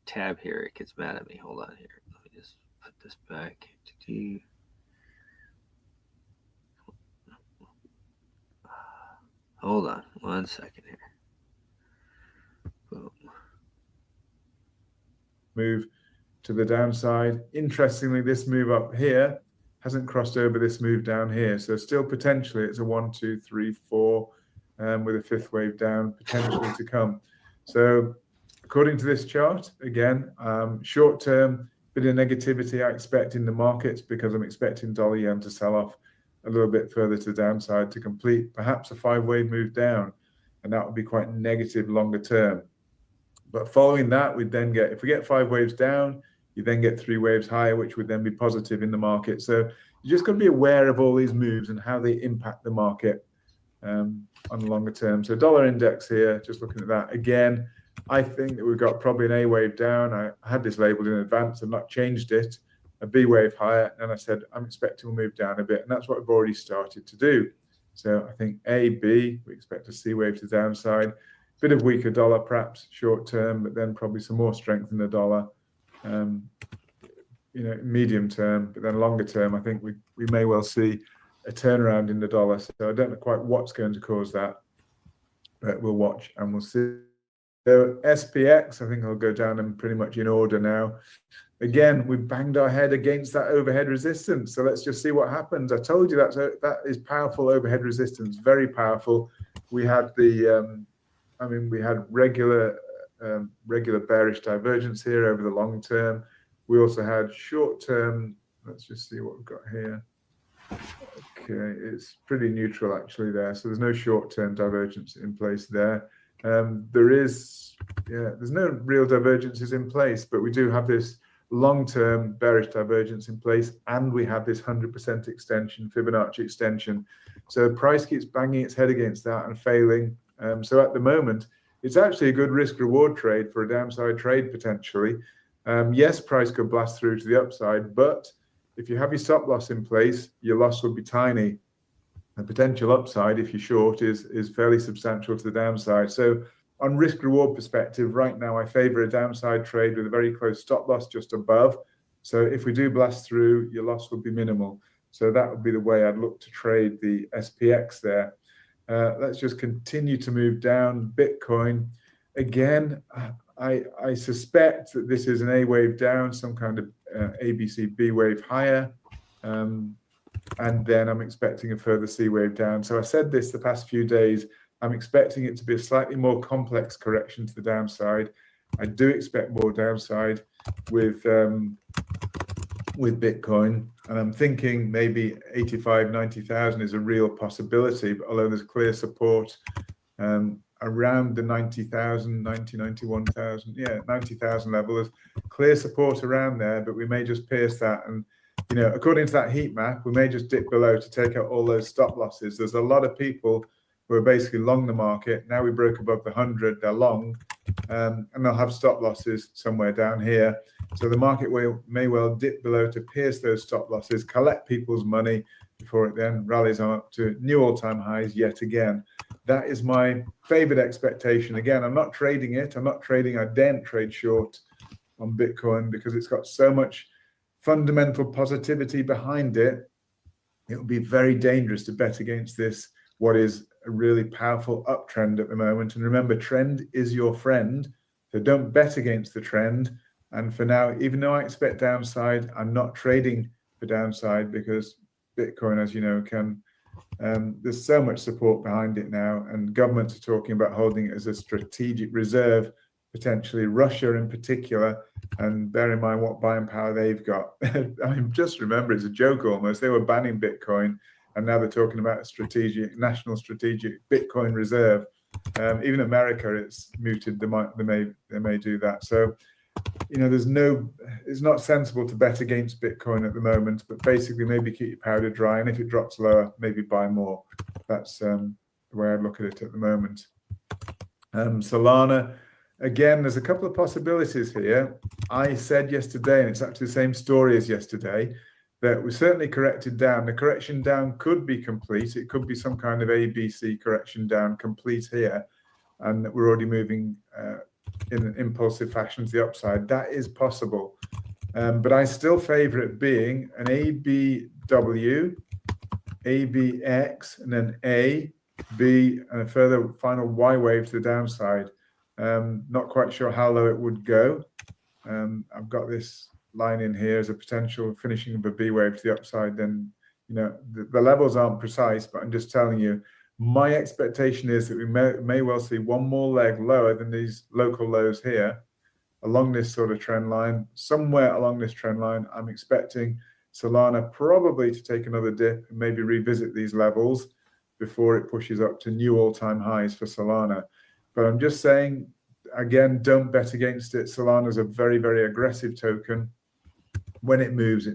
S1: tab here, it gets mad at me. Hold on here. Let me just put this back. Hold on 1 second here. Boom.
S6: Move to the downside. Interestingly, this move up here hasn't crossed over this move down here, so still potentially it's a 1, 2, 3, 4, with a fifth wave down potentially to come. So according to this chart, again, short term, bit of negativity I expect in the markets because I'm expecting dollar yen to sell off a little bit further to the downside to complete perhaps a 5-wave move down, and that would be quite negative longer term. But following that, we'd then get, if we get 5 waves down, you then get 3 waves higher, which would then be positive in the market. So you just got to be aware of all these moves and how they impact the market on the longer term. So dollar index here, just looking at that again, I think that we've got probably an A wave down. I had this labeled in advance and not changed it, a B wave higher, and I said I'm expecting to move down a bit, and that's what I've already started to do. So I think A, B, we expect a C wave to the downside, bit of weaker dollar perhaps short term, but then probably some more strength in the dollar, medium term, but then longer term, I think we may well see a turnaround in the dollar. So I don't know quite what's going to cause that, but we'll watch and we'll see. So SPX, I think I'll go down and pretty much in order now. Again, we banged our head against that overhead resistance. So let's just see what happens. I told you that is powerful overhead resistance, very powerful. We had we had regular bearish divergence here over the long term. We also had short term. Let's just see what we've got here. Okay, it's pretty neutral actually there. So there's no short term divergence in place there. There's no real divergences in place, but we do have this long-term bearish divergence in place, and we have this 100% extension, Fibonacci extension. So price keeps banging its head against that and failing. So at the moment, it's actually a good risk-reward trade for a downside trade potentially. Yes, price could blast through to the upside, but if you have your stop loss in place, your loss will be tiny. The potential upside, if you're short, is fairly substantial to the downside. So on risk reward perspective, right now I favor a downside trade with a very close stop loss just above. So if we do blast through, your loss would be minimal. So that would be the way I'd look to trade the SPX there. Let's just continue to move down. Bitcoin, again, I suspect that this is an A wave down, some kind of ABC B wave higher. And then I'm expecting a further C wave down. So I said this the past few days, I'm expecting it to be a slightly more complex correction to the downside. I do expect more downside with Bitcoin, and I'm thinking maybe 85, 90,000 is a real possibility, but although there's clear support around the 90,000, 90, 91,000, 90,000 level, there's clear support around there, but we may just pierce that. And according to that heat map, we may just dip below to take out all those stop losses. There's a lot of people who are basically long the market. Now we broke above the 100, they're long, and they'll have stop losses somewhere down here. So the market may well dip below to pierce those stop losses, collect people's money before it then rallies on up to new all-time highs yet again. That is my favorite expectation. Again, I'm not trading it. I daren't trade short on Bitcoin because it's got so much fundamental positivity behind it. It would be very dangerous to bet against this, what is a really powerful uptrend at the moment. And remember, trend is your friend. So don't bet against the trend. And for now, even though I expect downside, I'm not trading for downside because Bitcoin, as you know, there's so much support behind it now, and governments are talking about holding it as a strategic reserve, potentially Russia in particular, and bear in mind what buying power they've got. I mean, just remember, it's a joke almost. They were banning Bitcoin, and now they're talking about a national strategic Bitcoin reserve. Even America, it's mooted. They may do that. So, it's not sensible to bet against Bitcoin at the moment, but basically maybe keep your powder dry, and if it drops lower, maybe buy more. That's the way I look at it at the moment. Solana, again, there's a couple of possibilities here. I said yesterday, and it's actually the same story as yesterday, that we certainly corrected down. The correction down could be complete. It could be some kind of ABC correction down complete here, and that we're already moving in an impulsive fashion to the upside. That is possible. But I still favor it being an ABW, ABX, and then A, B, and a further final Y wave to the downside. Not quite sure how low it would go. I've got this line in here as a potential finishing of a B wave to the upside. Then, the levels aren't precise, but I'm just telling you, my expectation is that we may well see one more leg lower than these local lows here along this sort of trend line. Somewhere along this trend line, I'm expecting Solana probably to take another dip and maybe revisit these levels before it pushes up to new all-time highs for Solana. But I'm just saying, again, don't bet against it. Solana is a very, very aggressive token. When it moves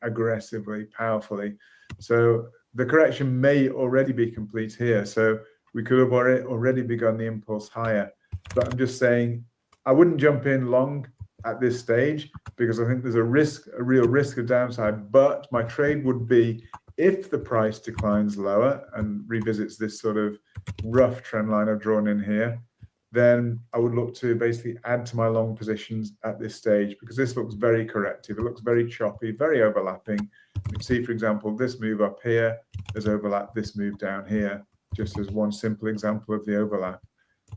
S6: aggressively, powerfully. So the correction may already be complete here. So we could have already begun the impulse higher. But I'm just saying, I wouldn't jump in long at this stage because I think there's a real risk of downside. But my trade would be if the price declines lower and revisits this sort of rough trend line I've drawn in here, then I would look to basically add to my long positions at this stage because this looks very corrective. It looks very choppy, very overlapping. You can see, for example, this move up here has overlapped this move down here, just as one simple example of the overlap.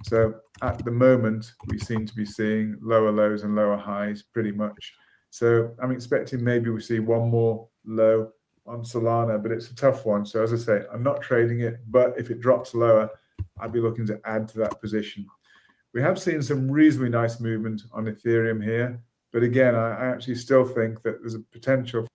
S6: So at the moment, we seem to be seeing lower lows and lower highs pretty much. So I'm expecting maybe we see one more low on Solana, but it's a tough one. So as I say, I'm not trading it, but if it drops lower, I'd be looking to add to that position. We have seen some reasonably nice movement on Ethereum here, but again, I actually still think that there's a potential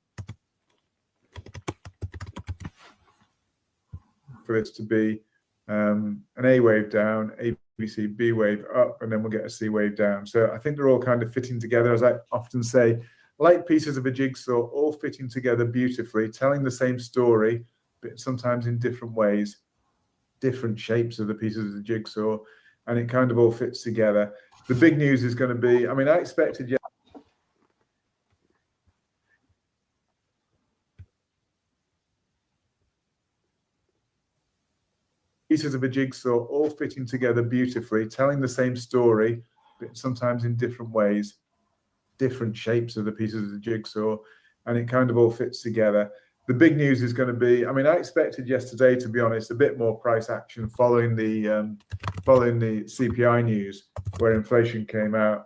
S6: for this to be an A wave down, A, B, C, B wave up, and then we'll get a C wave down. So I think they're all kind of fitting together, as I often say, like pieces of a jigsaw, all fitting together beautifully, telling the same story, but sometimes in different ways, different shapes of the pieces of the jigsaw, and it kind of all fits together. The big news is going to be, I mean, I expected pieces of a jigsaw all fitting together beautifully, telling the same story, but sometimes in different ways, different shapes of the pieces of the jigsaw, and it kind of all fits together. The big news is going to be, I mean, I expected yesterday, to be honest, a bit more price action following the CPI news, where inflation came out.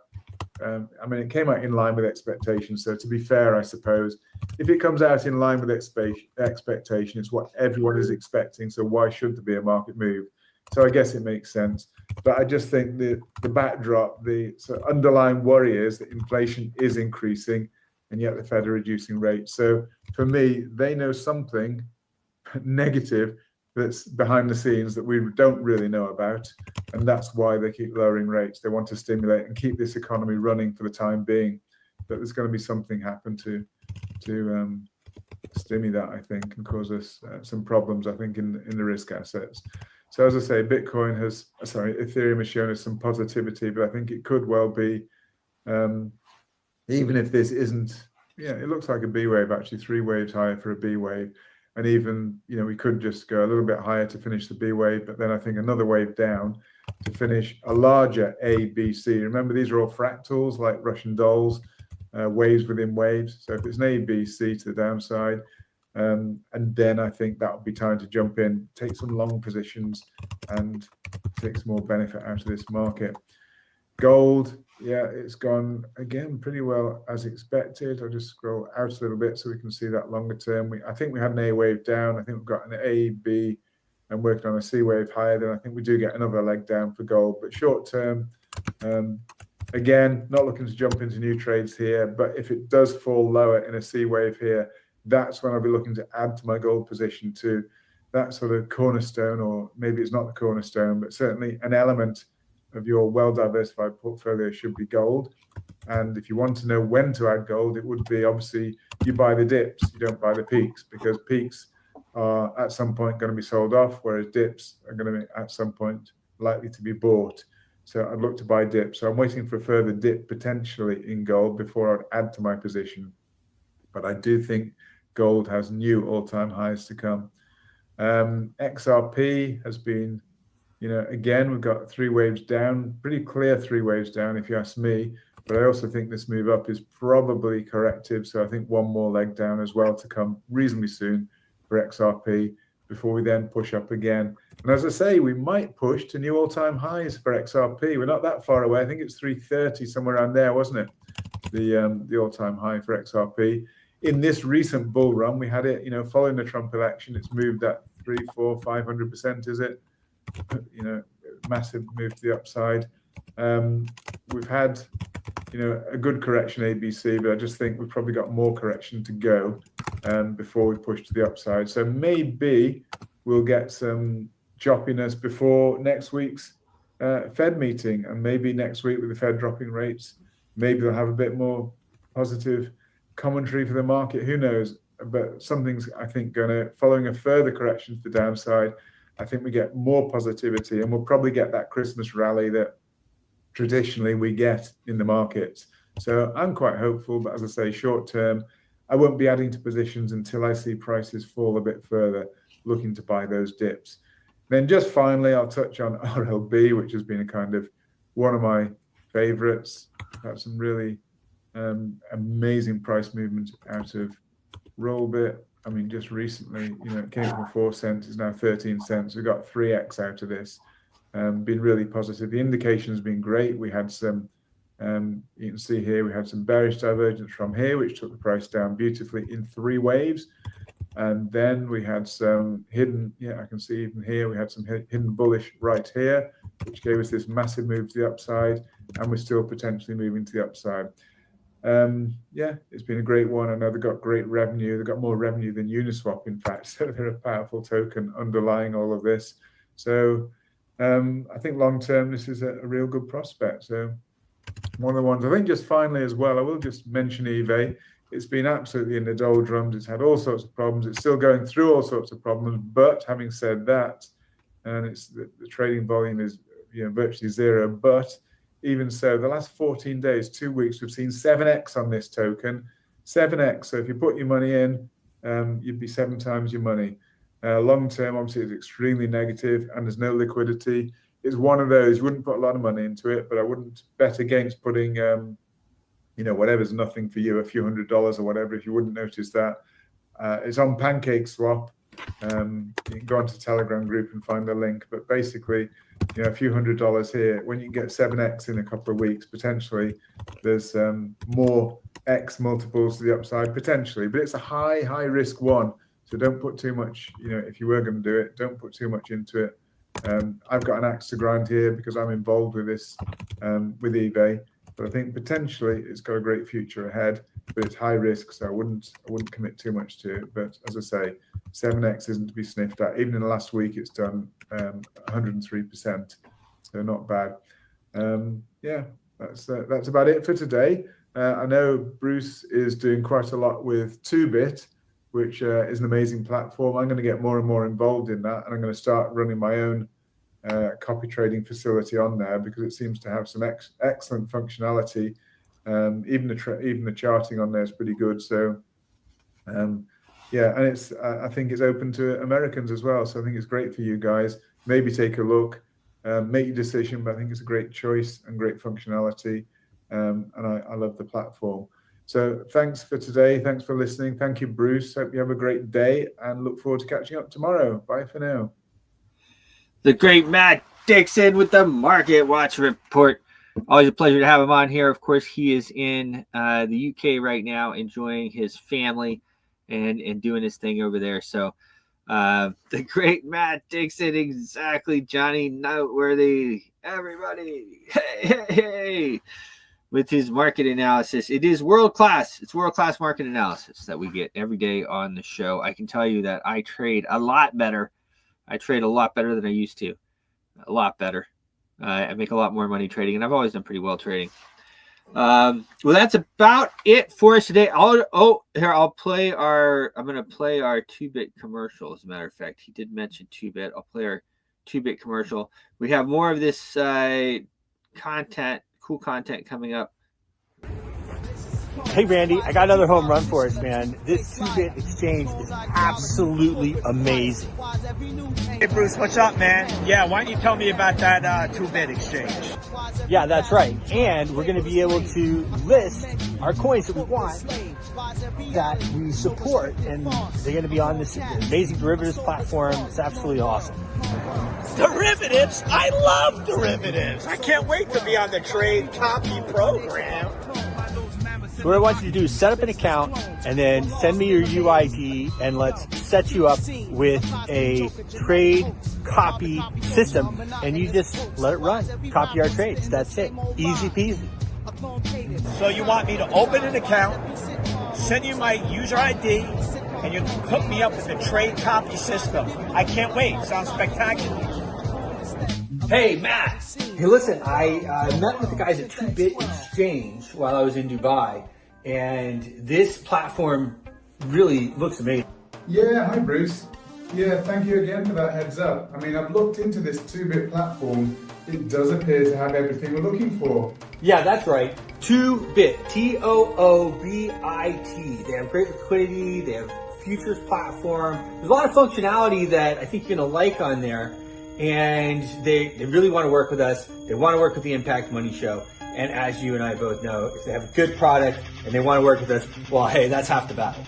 S6: I mean, it came out in line with expectations. So to be fair, I suppose, if it comes out in line with expectation, it's what everyone is expecting. So why should there be a market move? So I guess it makes sense. But I just think the backdrop, the sort of underlying worry is that inflation is increasing, and yet the Fed are reducing rates. So for me, they know something negative that's behind the scenes that we don't really know about, and that's why they keep lowering rates. They want to stimulate and keep this economy running for the time being. But there's going to be something happen to stimulate that, I think, and cause us some problems, I think, in the risk assets. So as I say, Ethereum has shown us some positivity, but I think it could well be, even if this isn't, it looks like a B wave, actually 3 waves higher for a B wave. And even, we could just go a little bit higher to finish the B wave, but then I think another wave down to finish a larger A, B, C. Remember, these are all fractals like Russian dolls, waves within waves. So if it's an A, B, C to the downside, and then I think that would be time to jump in, take some long positions, and take some more benefit out of this market. Gold, it's gone again pretty well as expected. I'll just scroll out a little bit so we can see that longer term. I think we had an A wave down. I think we've got an A, B, and working on a C wave higher. Then I think we do get another leg down for gold. But short term, again, not looking to jump into new trades here. But if it does fall lower in a C wave here, that's when I'll be looking to add to my gold position to that sort of cornerstone, or maybe it's not the cornerstone, but certainly an element of your well-diversified portfolio should be gold. And if you want to know when to add gold, it would be, obviously, you buy the dips, you don't buy the peaks, because peaks are at some point going to be sold off, whereas dips are going to be at some point likely to be bought. So I'd look to buy dips. So I'm waiting for a further dip potentially in gold before I'd add to my position. But I do think gold has new all-time highs to come. XRP has been, again, we've got 3 waves down, pretty clear 3 waves down if you ask me, but I also think this move up is probably corrective. So I think one more leg down as well to come reasonably soon for XRP before we then push up again. And as I say, we might push to new all-time highs for XRP. We're not that far away. I think it's 330, somewhere around there, wasn't it? The all-time high for XRP. In this recent bull run, we had it, following the Trump election, it's moved at 300, 400, 500%, is it? Massive move to the upside. We've had, a good correction ABC, but I just think we've probably got more correction to go before we push to the upside. So maybe we'll get some choppiness before next week's Fed meeting, and maybe next week with the Fed dropping rates, maybe they'll have a bit more positive commentary for the market. Who knows? But something's, I think, following a further correction to the downside, I think we get more positivity, and we'll probably get that Christmas rally that traditionally we get in the markets. So I'm quite hopeful, but as I say, short term, I won't be adding to positions until I see prices fall a bit further, looking to buy those dips. Then just finally, I'll touch on RLB, which has been a kind of one of my favorites. Had some really amazing price movement out of Rollbit. I mean, just recently, it came from 4 cents, it's now 13 cents. We got 3x out of this. Been really positive. The indication has been great. We had some, you can see here, we had some bearish divergence from here, which took the price down beautifully in 3 waves. And then we had some hidden, I can see even here, we had some hidden bullish right here, which gave us this massive move to the upside. And we're still potentially moving to the upside. It's been a great one. I know they've got great revenue. They've got more revenue than Uniswap, in fact. So they're a powerful token underlying all of this. So I think long term, this is a real good prospect. So one of the ones, I think just finally as well, I will just mention eBay. It's been absolutely in the doldrums. It's had all sorts of problems. It's still going through all sorts of problems. But having said that, and it's the trading volume is virtually zero. But even so, the last 14 days, 2 weeks, we've seen 7x on this token. 7x. So if you put your money in, you'd be 7 times your money. Long term, obviously, it's extremely negative and there's no liquidity. It's one of those, you wouldn't put a lot of money into it, but I wouldn't bet against putting, whatever's nothing for you, a few $100s or whatever, if you wouldn't notice that. It's on PancakeSwap. You can go onto the Telegram group and find the link. But basically, a few $100s here, when you get 7x in a couple of weeks, potentially, there's more X multiples to the upside, potentially. But it's a high risk one. So don't put too much, if you were going to do it, don't put too much into it. I've got an axe to grind here because I'm involved with this, with eBay. But I think potentially it's got a great future ahead, but it's high risk, so I wouldn't commit too much to it. But as I say, 7x isn't to be sniffed at. Even in the last week, it's done 103%, so not bad. That's about it for today. I know Bruce is doing quite a lot with 2bit, which is an amazing platform. I'm going to get more and more involved in that, and I'm going to start running my own copy trading facility on there because it seems to have some excellent functionality. Even the charting on there is pretty good. So and it's I think it's open to Americans as well. So I think it's great for you guys. Maybe take a look, make your decision. But I think it's a great choice and great functionality, and I love the platform. So thanks for today. Thanks for listening. Thank you, Bruce. Hope you have a great day and look forward to catching up tomorrow. Bye for now.
S1: The great Matt Dixon with the Market Watch Report. Always a pleasure to have him on here. Of course, he is in the UK right now, enjoying his family and doing his thing over there. So the great Matt Dixon, exactly, Johnny Noteworthy. Everybody, hey. With his market analysis. It is world-class. It's world-class market analysis that we get every day on the show. I can tell you that I trade a lot better. I trade a lot better than I used to. A lot better. I make a lot more money trading, and I've always done pretty well trading. Well, that's about it for us today. I'm going to play our 2bit commercial, as a matter of fact. He did mention 2bit. I'll play our 2bit commercial. We have more of this cool content coming up.
S7: Hey, Randy, I got another home run for us, man. This 2bit exchange is absolutely amazing.
S8: Hey, Bruce, what's up, man? Yeah, why don't you tell me about that 2bit exchange?
S7: Yeah, that's right. And we're going to be able to list our coins that we want, that we support, and they're going to be on this amazing derivatives platform. It's absolutely awesome.
S8: Derivatives? I love derivatives. I can't wait to be on the trade copy program.
S7: So what I want you to do is set up an account and then send me your UID, and let's set you up with a trade copy system, and you just let it run. Copy our trades. That's it. Easy peasy.
S8: So you want me to open an account, send you my user ID, and you hook me up with the trade copy system. I can't wait. Sounds spectacular.
S7: Hey, Matt. Hey, listen, I met with the guys at 2bit Exchange while I was in Dubai, and this platform really looks amazing.
S6: Yeah, hi, Bruce. Yeah, thank you again for that heads up. I mean, I've looked into this 2bit platform. It does appear to have everything we're looking for.
S7: Yeah, that's right. 2bit, TOOBIT. They have great liquidity. They have futures platform. There's a lot of functionality that I think you're going to like on there. And they really want to work with us. They want to work with the Impact Money Show. And as you and I both know, if they have a good product and they want to work with us, well, hey, that's half the battle.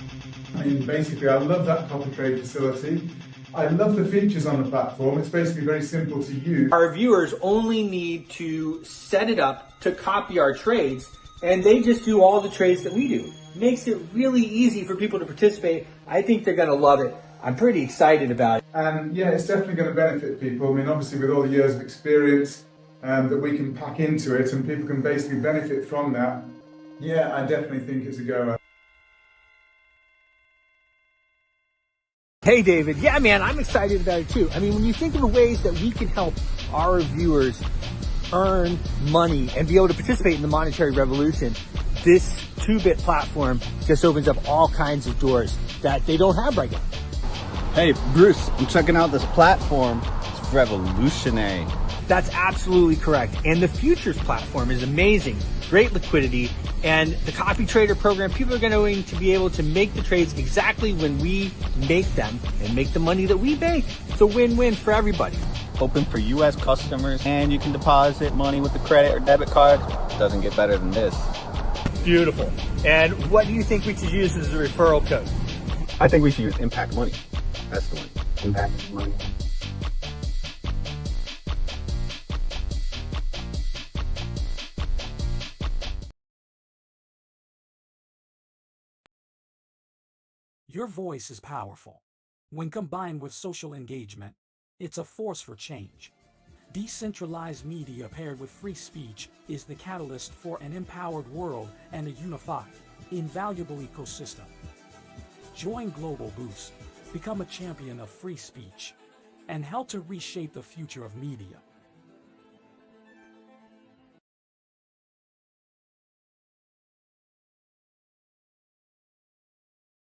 S6: I mean, basically, I love that copy trade facility. I love the features on the platform. It's basically very simple to use.
S8: Our viewers only need to set it up to copy our trades, and they just do all the trades that we do. Makes it really easy for people to participate. I think they're going to love it. I'm pretty excited about it.
S6: And yeah, it's definitely going to benefit people. I mean, obviously with all the years of experience that we can pack into it and people can basically benefit from that. Yeah, I definitely think it's a goer.
S7: Hey, David. Yeah, man, I'm excited about it too. I mean, when you think of the ways that we can help our viewers earn money and be able to participate in the monetary revolution, this 2-bit platform just opens up all kinds of doors that they don't have right now.
S9: Hey, Bruce, I'm checking out this platform. It's revolutionary.
S7: That's absolutely correct. And the futures platform is amazing. Great liquidity. And the copy trader program, people are going to be able to make the trades exactly when we make them and make the money that we make. It's a win-win for everybody.
S9: Open for U.S. customers, and you can deposit money with a credit or debit card. Doesn't get better than this.
S7: Beautiful. And what do you think we should use as a referral code?
S9: I think we should use Impact Money. That's the one. Impact Money.
S10: Your voice is powerful. When combined with social engagement, it's a force for change. Decentralized media paired with free speech is the catalyst for an empowered world and a unified, invaluable ecosystem. Join Global Boost, become a champion of free speech, and help to reshape the future of media.